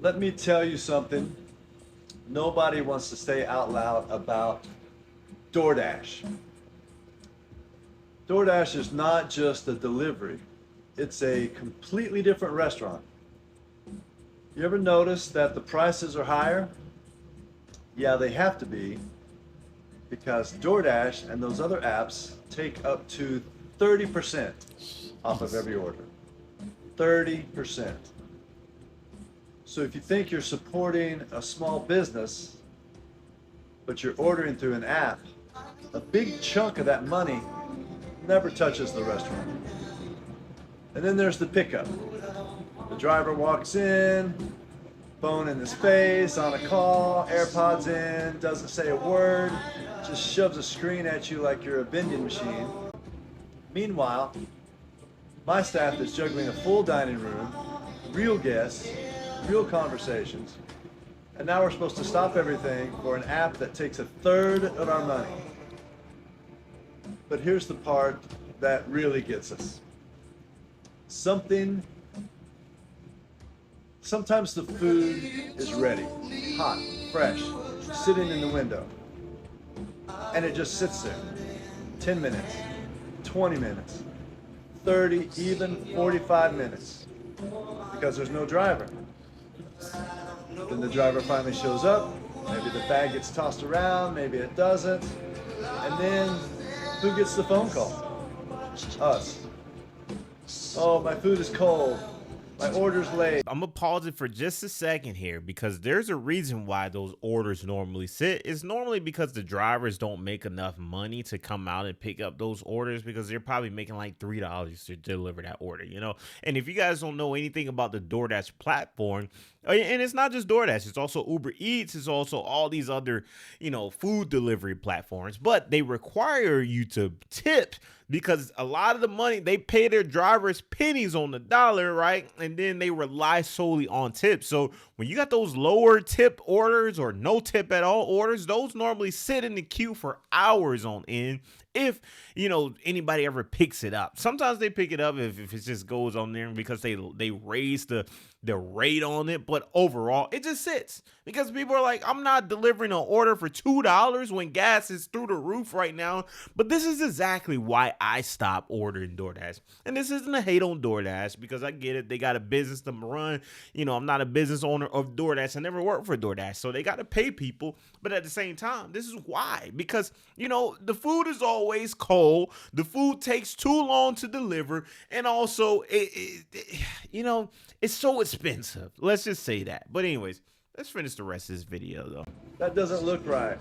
Let me tell you something. Nobody wants to say out loud about DoorDash. DoorDash is not just a delivery, it's a completely different restaurant. You ever notice that the prices are higher? Yeah, they have to be because DoorDash and those other apps take up to 30% off of every order. 30%. So if you think you're supporting a small business, but you're ordering through an app, a big chunk of that money never touches the restaurant. And then there's the pickup. The driver walks in, phone in his face, on a call, AirPods in, doesn't say a word, just shoves a screen at you like you're a vending machine. Meanwhile, my staff is juggling a full dining room, real guests, real conversations, and now we're supposed to stop everything for an app that takes a third of our money. But here's the part that really gets us. Sometimes the food is ready, hot, fresh, sitting in the window, and it just sits there. 10 minutes, 20 minutes, 30, even 45 minutes, because there's no driver. Then the driver finally shows up, maybe the bag gets tossed around, maybe it doesn't, and then who gets the phone call? Us. Oh, my food is cold. My order's late. I'm gonna pause it for just a second here because there's a reason why those orders normally sit. It's normally because the drivers don't make enough money to come out and pick up those orders because they're probably making like $3 to deliver that order, you know? And if you guys don't know anything about the DoorDash platform, and it's not just DoorDash, it's also Uber Eats, it's also all these other, food delivery platforms, but they require you to tip because a lot of the money they pay their drivers pennies on the dollar, right? And then they rely solely on tips. So when you got those lower tip orders or no tip at all orders, those normally sit in the queue for hours on end if anybody ever picks it up. Sometimes they pick it up if it just goes on there because they raise the rate on it, but overall it just sits because people are like, I'm not delivering an order for $2 when gas is through the roof right now. But this is exactly why I stopped ordering DoorDash. And this isn't a hate on DoorDash because I get it, they got a business to run. I'm not a business owner of DoorDash. I never worked for DoorDash, so they got to pay people. But at the same time, this is why, because the food is always cold, the food takes too long to deliver, and also it's so expensive. Let's just say that. But anyways, let's finish the rest of this video though. That doesn't look right.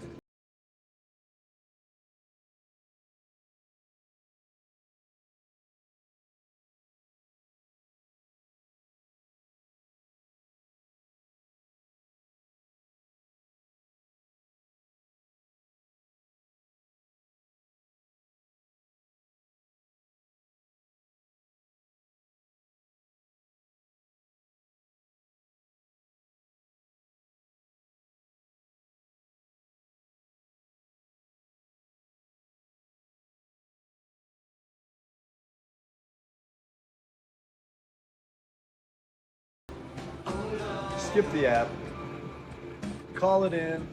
Skip the app, call it in,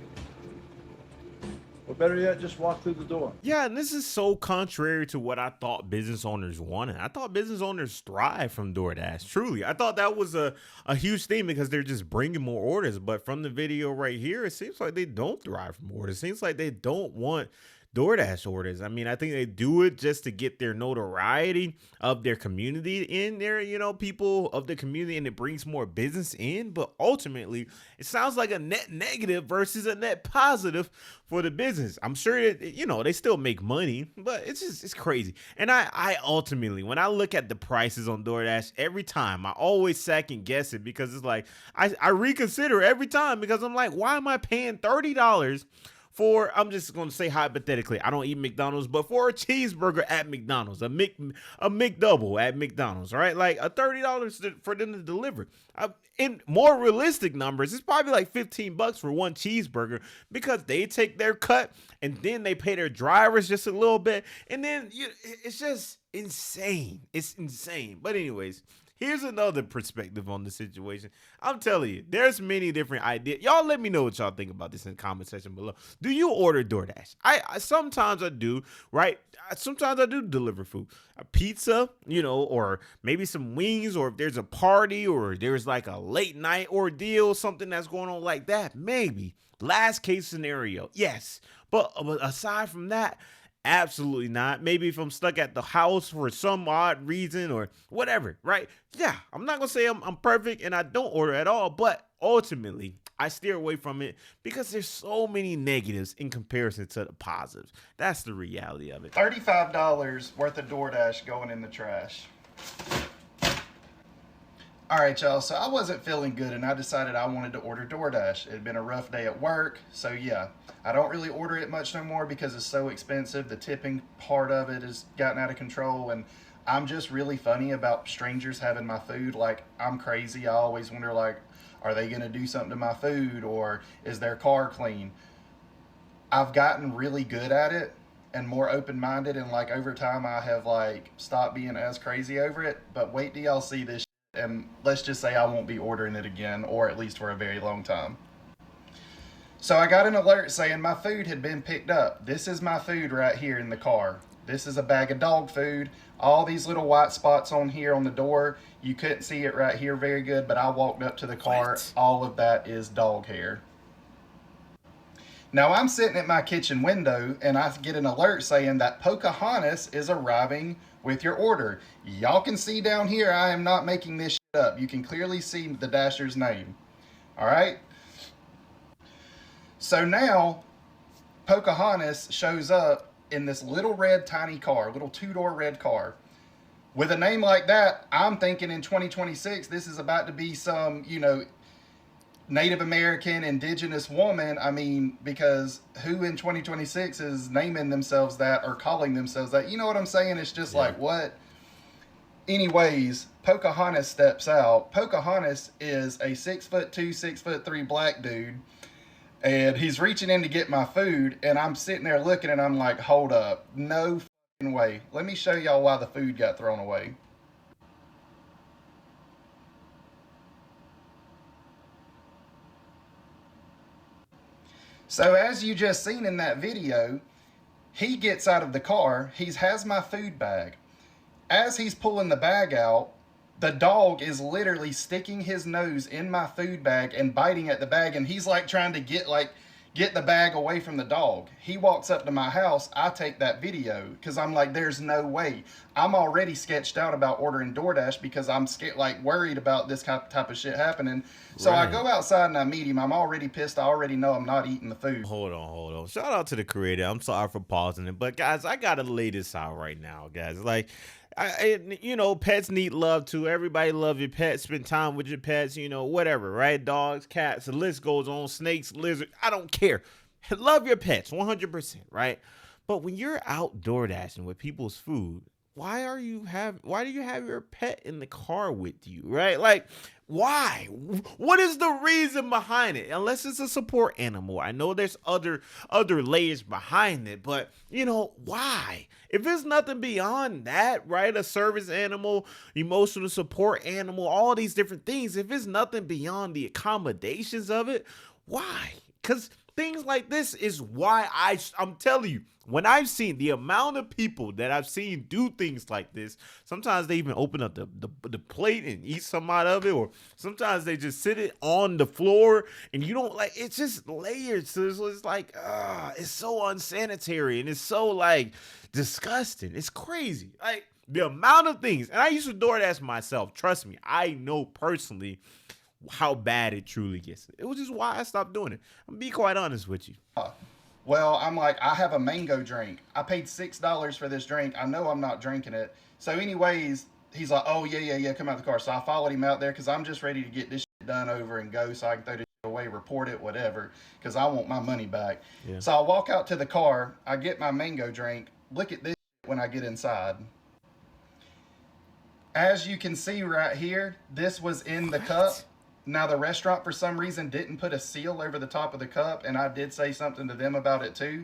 or better yet, just walk through the door. Yeah, and this is so contrary to what I thought business owners wanted. I thought business owners thrive from DoorDash. Truly, I thought that was a huge thing because they're just bringing more orders. But from the video right here, it seems like they don't thrive from orders. It seems like they don't want DoorDash orders. I mean, I think they do it just to get their notoriety of their community in there, people of the community, and it brings more business in. But ultimately, it sounds like a net negative versus a net positive for the business. I'm sure that, they still make money, but it's crazy. And I ultimately, when I look at the prices on DoorDash, every time I always second guess it because it's like, I reconsider every time because I'm like, why am I paying $30 for, I'm just going to say hypothetically, I don't eat McDonald's, but for a cheeseburger at McDonald's, a McDouble at McDonald's, right? Like a $30 for them to deliver. In more realistic numbers, it's probably like $15 for one cheeseburger because they take their cut and then they pay their drivers just a little bit. And then it's just insane. It's insane. But anyways, Here's another perspective on the situation. I'm telling you, there's many different ideas. Y'all let me know what y'all think about this in the comment section below. Do you order DoorDash? I sometimes I do, right? Sometimes I do deliver food. A pizza, or maybe some wings, or if there's a party or there's like a late night ordeal, something that's going on like that, maybe. Last case scenario, yes. But aside from that, absolutely not. Maybe if I'm stuck at the house for some odd reason or whatever, right? Yeah, I'm not gonna say I'm perfect and I don't order at all, but ultimately I steer away from it because there's so many negatives in comparison to the positives. That's the reality of it. $35 worth of DoorDash going in the trash. All right, y'all, so I wasn't feeling good and I decided I wanted to order DoorDash. It had been a rough day at work, so yeah. I don't really order it much no more because it's so expensive. The tipping part of it has gotten out of control, and I'm just really funny about strangers having my food. Like, I'm crazy. I always wonder, like, are they gonna do something to my food, or is their car clean? I've gotten really good at it and more open-minded, and like over time I have like stopped being as crazy over it. But wait till y'all see this shit, and let's just say I won't be ordering it again, or at least for a very long time. So I got an alert saying my food had been picked up. This is my food right here in the car. This is a bag of dog food. All these little white spots on here on the door, you couldn't see it right here very good, but I walked up to the car. What? All of that is dog hair. Now I'm sitting at my kitchen window and I get an alert saying that Pocahontas is arriving with your order. Y'all can see down here, I am not making this shit up. You can clearly see the Dasher's name. All right. So now Pocahontas shows up in this little red tiny car, little two-door red car. With a name like that, I'm thinking in 2026, this is about to be some, Native American, indigenous woman. I mean, because who in 2026 is naming themselves that or calling themselves that? You know what I'm saying? It's just like, what? Anyways, Pocahontas steps out. Pocahontas is a 6'2", 6'3" black dude. And he's reaching in to get my food, and I'm sitting there looking, and I'm like, hold up. No fucking way. Let me show y'all why the food got thrown away. So as you just seen in that video, he gets out of the car. He has my food bag. As he's pulling the bag out, the dog is literally sticking his nose in my food bag and biting at the bag, and he's like trying to get the bag away from the dog. He walks up to my house. I take that video because I'm like, there's no way. I'm already sketched out about ordering DoorDash because I'm scared, like worried about this type of shit happening. So Right. I go outside and I meet him. I'm already pissed. I already know I'm not eating the food. Hold on. Shout out to the creator. I'm sorry for pausing it, but guys, I gotta lay this out right now, guys. Like, pets need love too. Everybody love your pets. Spend time with your pets. Whatever, right? Dogs, cats. The list goes on. Snakes, lizards. I don't care. Love your pets, 100%, right? But when you're out door dashing with people's food, why do you have your pet in the car with you, right? Like, why? What is the reason behind it? Unless it's a support animal. I know there's other layers behind it, but why? If there's nothing beyond that, right? A service animal, emotional support animal, all these different things. If it's nothing beyond the accommodations of it, why? Because things like this is why I'm telling you, when I've seen the amount of people that I've seen do things like this, sometimes they even open up the plate and eat some out of it, or sometimes they just sit it on the floor and you don't like, it's just layered. So it's like, it's so unsanitary and it's so like disgusting. It's crazy. Like the amount of things, and I used to DoorDash myself. Trust me, I know personally how bad it truly gets. It was just why I stopped doing it. I'm gonna be quite honest with you. Well, I'm like, I have a mango drink. I paid $6 for this drink. I know I'm not drinking it. So anyways, he's like, oh, yeah, come out of the car. So I followed him out there because I'm just ready to get this shit done over and go so I can throw this shit away, report it, whatever, because I want my money back. Yeah. So I walk out to the car. I get my mango drink. Look at this shit when I get inside. As you can see right here, this was in the cup. Now, the restaurant, for some reason, didn't put a seal over the top of the cup, and I did say something to them about it, too.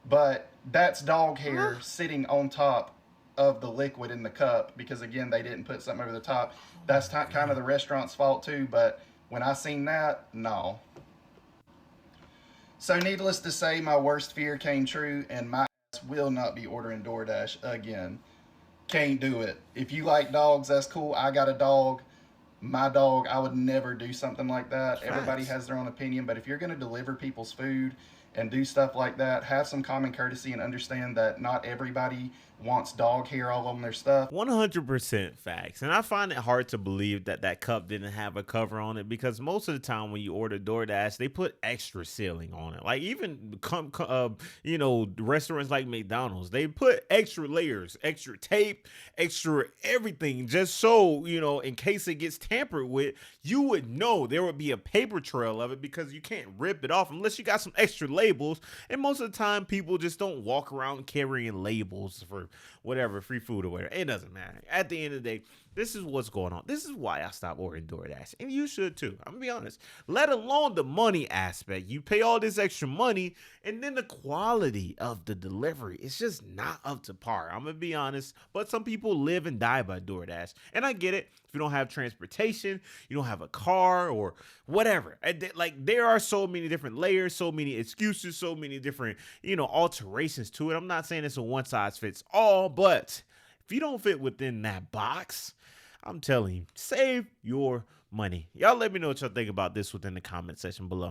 But that's dog hair sitting on top of the liquid in the cup because, again, they didn't put something over the top. That's kind of the restaurant's fault too, but when I seen that, no. So needless to say, my worst fear came true, and my ass will not be ordering DoorDash again. Can't do it. If you like dogs, that's cool. I got a dog. My dog, I would never do something like that. Facts. Everybody has their own opinion, but if you're going to deliver people's food and do stuff like that, have some common courtesy and understand that not everybody wants dog hair all on their stuff. 100% facts. And I find it hard to believe that that cup didn't have a cover on it, because most of the time when you order DoorDash, they put extra sealing on it. Like even restaurants like McDonald's, they put extra layers, extra tape, extra everything, just so, in case it gets tampered with, you would know there would be a paper trail of it, because you can't rip it off unless you got some extra labels. And most of the time people just don't walk around carrying labels for whatever, free food or whatever. It doesn't matter. At the end of the day, this is what's going on. This is why I stopped ordering DoorDash. And you should too. I'm gonna be honest. Let alone the money aspect. You pay all this extra money, and then the quality of the delivery, it's just not up to par. I'm gonna be honest. But some people live and die by DoorDash. And I get it. If you don't have transportation, you don't have a car or whatever. Like, there are so many different layers, so many excuses, so many different, alterations to it. I'm not saying it's a one size fits all, but if you don't fit within that box, I'm telling you, save your money. Y'all let me know what y'all think about this within the comment section below.